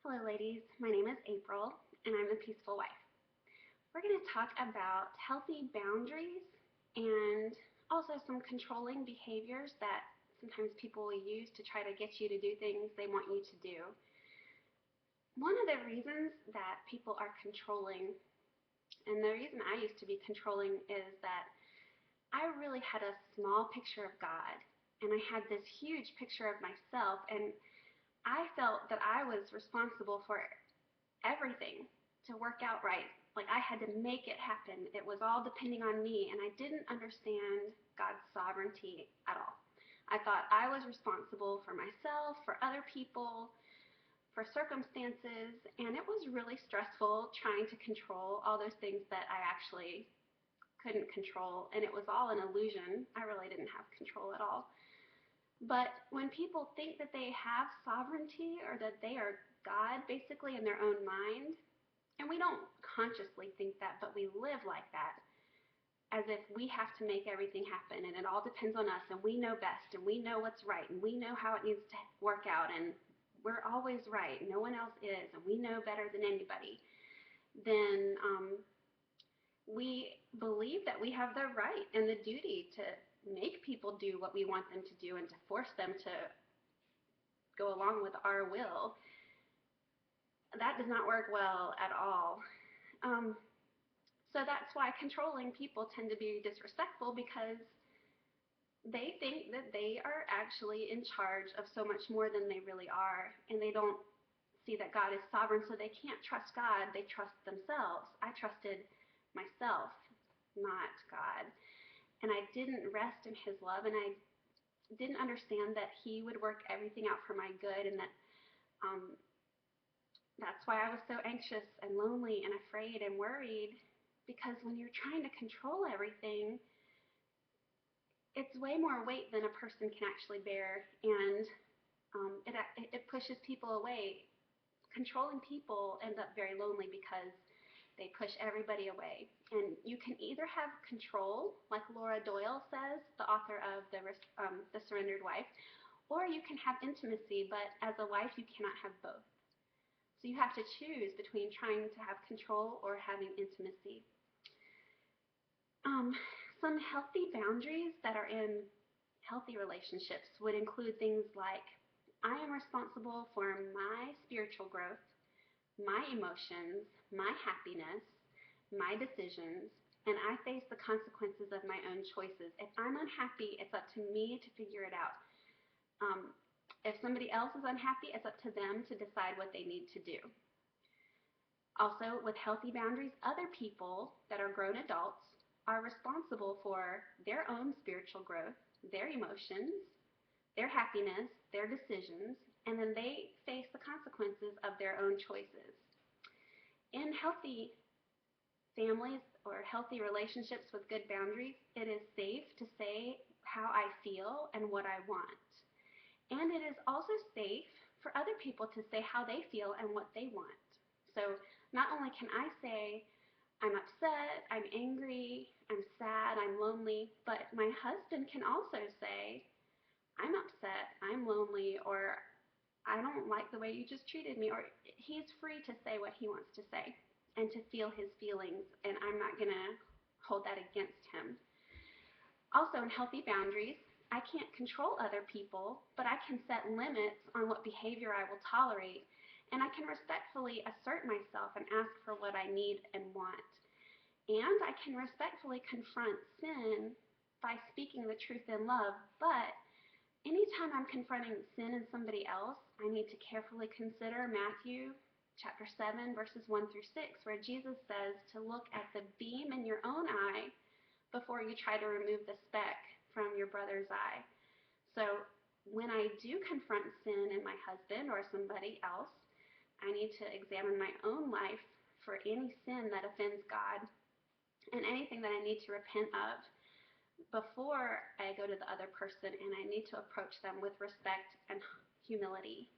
Hello ladies, my name is April and I'm the Peaceful Wife. We're going to talk about healthy boundaries and also some controlling behaviors that sometimes people will use to try to get you to do things they want you to do. One of the reasons that people are controlling, and the reason I used to be controlling, is that I really had a small picture of God and I had this huge picture of myself, and I felt that I was responsible for everything to work out right. Like I had to make it happen. It was all depending on me, and I didn't understand God's sovereignty at all. I thought I was responsible for myself, for other people, for circumstances, and it was really stressful trying to control all those things that I actually couldn't control, and it was all an illusion. I really didn't have control at all. But when people think that they have sovereignty or that they are God basically in their own mind, and we don't consciously think that, but we live like that, as if we have to make everything happen and it all depends on us and we know best and we know what's right and we know how it needs to work out and we're always right, no one else is, and we know better than anybody, then we believe that we have the right and the duty to make people do what we want them to do and to force them to go along with our will. That does not work well at all. So that's why controlling people tend to be disrespectful, because they think that they are actually in charge of so much more than they really are, and they don't see that God is sovereign, so they can't trust God, they trust themselves. I trusted myself, not God. And I didn't rest in His love, and I didn't understand that He would work everything out for my good, and that's why I was so anxious and lonely and afraid and worried, because when you're trying to control everything, it's way more weight than a person can actually bear, and it pushes people away. Controlling people end up very lonely because they push everybody away. And you can either have control, like Laura Doyle says, the author of The Surrendered Wife, or you can have intimacy, but as a wife you cannot have both. So you have to choose between trying to have control or having intimacy. Some healthy boundaries that are in healthy relationships would include things like, I am responsible for my spiritual growth, my emotions, my happiness, my decisions, and I face the consequences of my own choices. If I'm unhappy, it's up to me to figure it out. If somebody else is unhappy, it's up to them to decide what they need to do. Also, with healthy boundaries, other people that are grown adults are responsible for their own spiritual growth, their emotions, their happiness, their decisions, and then they face the consequences of their own choices. In healthy families or healthy relationships with good boundaries, it is safe to say how I feel and what I want. And it is also safe for other people to say how they feel and what they want. So not only can I say, I'm upset, I'm angry, I'm sad, I'm lonely, but my husband can also say, I'm upset, I'm lonely, or I don't like the way you just treated me, or he's free to say what he wants to say and to feel his feelings, and I'm not going to hold that against him. Also, in healthy boundaries, I can't control other people, but I can set limits on what behavior I will tolerate, and I can respectfully assert myself and ask for what I need and want. And I can respectfully confront sin by speaking the truth in love, but anytime I'm confronting sin in somebody else, I need to carefully consider Matthew chapter 7, verses 1 through 6, where Jesus says to look at the beam in your own eye before you try to remove the speck from your brother's eye. So when I do confront sin in my husband or somebody else, I need to examine my own life for any sin that offends God and anything that I need to repent of before I go to the other person, and I need to approach them with respect and humility.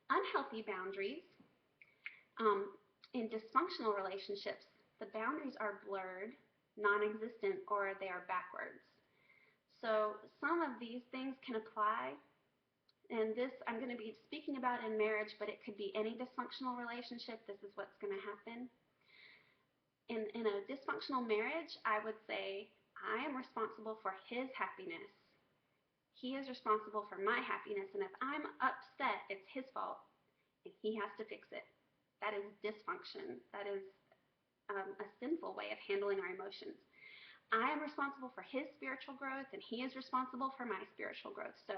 Unhealthy boundaries, in dysfunctional relationships, the boundaries are blurred, non-existent, or they are backwards. So some of these things can apply And this I'm going to be speaking about in marriage, but it could be any dysfunctional relationship. This is what's going to happen. In a dysfunctional marriage, I would say I am responsible for his happiness. He is responsible for my happiness, and if I'm upset, it's his fault, and he has to fix it. That is dysfunction. That is a sinful way of handling our emotions. I am responsible for his spiritual growth, and he is responsible for my spiritual growth. So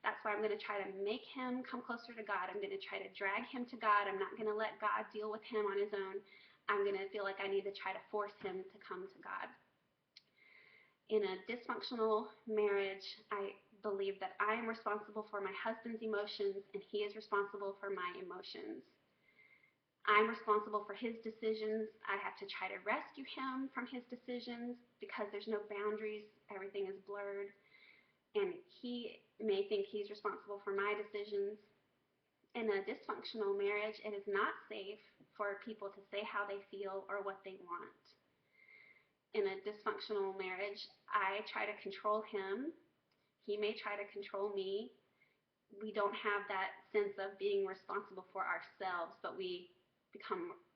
that's why I'm going to try to make him come closer to God. I'm going to try to drag him to God. I'm not going to let God deal with him on his own. I'm going to feel like I need to try to force him to come to God. In a dysfunctional marriage, I believe that I am responsible for my husband's emotions, and he is responsible for my emotions. I'm responsible for his decisions. I have to try to rescue him from his decisions because there's no boundaries. Everything is blurred. And he may think he's responsible for my decisions. In a dysfunctional marriage, it is not safe for people to say how they feel or what they want. In a dysfunctional marriage, I try to control him. He may try to control me. We don't have that sense of being responsible for ourselves, but we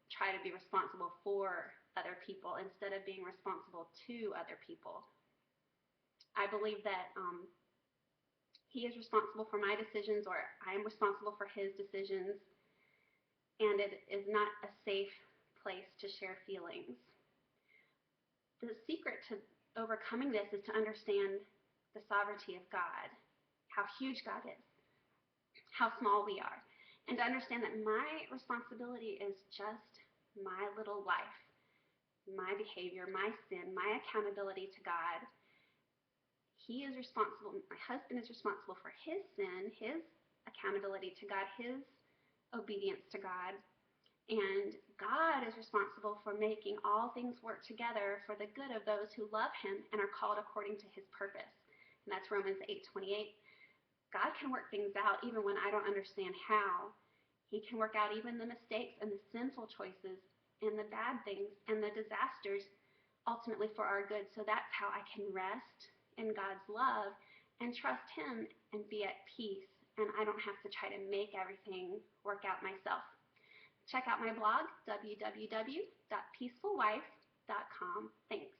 try to be responsible for other people instead of being responsible to other people. I believe that he is responsible for my decisions, or I am responsible for his decisions, and it is not a safe place to share feelings. The secret to overcoming this is to understand the sovereignty of God, how huge God is, how small we are, and to understand that my responsibility is just my little life, my behavior, my sin, my accountability to God. He is responsible, my husband is responsible for his sin, his accountability to God, his obedience to God, and God is responsible for making all things work together for the good of those who love him and are called according to his purpose. And that's Romans 8:28. God can work things out even when I don't understand how. He can work out even the mistakes and the sinful choices and the bad things and the disasters ultimately for our good. So that's how I can rest in God's love and trust him and be at peace. And I don't have to try to make everything work out myself. Check out my blog, www.peacefulwife.com. Thanks.